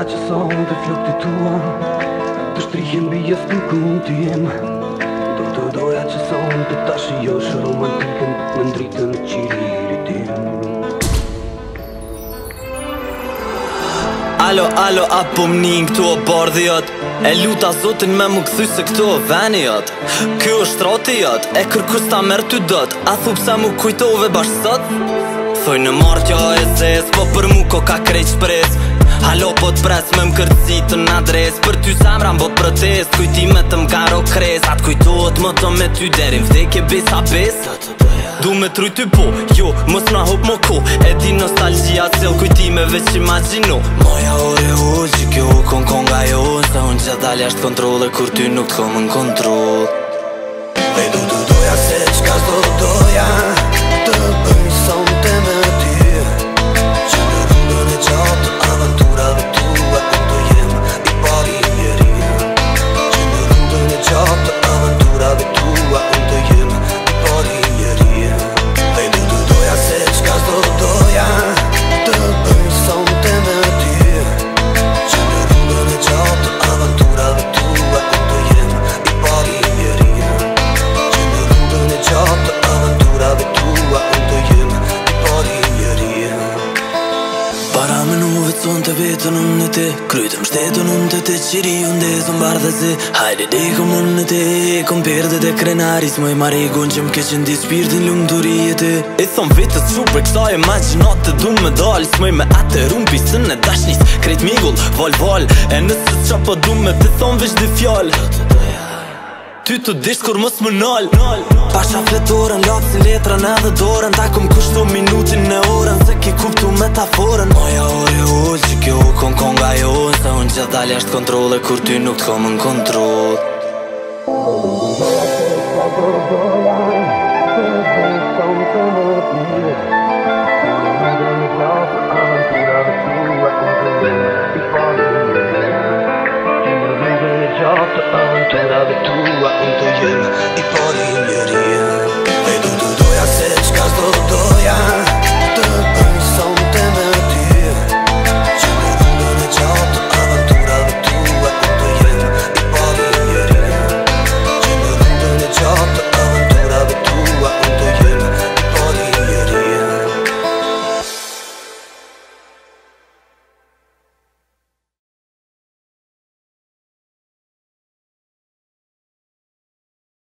doja që sonte flokti tua të shtrihen mbi jastën ku ti jem. Të doja që sonte ta shijosh romantikën në ndritën qiririt tim. Alo, alo, apo m'nin këtu o bardhijat. E luta zotin me më këthy se këtu o veni jat. Kjo është rati jat, e kërkus ta merë ty dot. A thu pse mu kujtove bash sot? Thoj në martja e zes, po për mu ko ka krejt shpres. Halo po t'pres me m'kërcit në adres. Për ty zemra m'bot protest, kujtime të m'karo kres. Atë kujtohet më të me ty derin vdekje besa bes. Du me truj ty po, jo, mos na hop më ko. E di nostalgjia cel kujtimeve që imagino. Moja ore o, që kjo kon konga jo. Se unë që dal jashtë kontrole kur ty nuk t'kom në kontrol. E du të doja se qka s'do doja të bëj sonte me ty. Që në rrugën e gjatë aventurave tua unë të jem i pari njeri. Që në rrugën e gjatë aventurave tua unë të jem i pari njeri. E du të doja se qka s'do doja të bëj sonte me ty. Që në rrugën e gjatë aventurave tua unë të jem i pari njeri. Që në rrugën e gjatë aventurave tua unë të jem i pari njeri. Para menuve con të vetën unë e te krytëm shtetën unë të te qiri unë dhe zë mbarë dhe zi. Hajde dekëm unë e te kom perdet e krenaris. Më i maregun që m'keqen di shpirtin lumë të rjetë. E thom vetës që për kësa imaginat të du me dal. S'moj me atë rumpi sën e dashnis krejt migull, val. E nëse qa po du me të thom veç dhe fjall. Ty të disht kur mos më nal. Pasha fletorën, lapsin letrën edhe dorën. Ta kom kushtu minutin në orën, se ki kuptu metaforën. Moja ore o, që kjo kon konga jo. Se unë që dal jashtë kontrole kur ty nuk t'kom në kontrol. Aventurave tua unë të jem i pari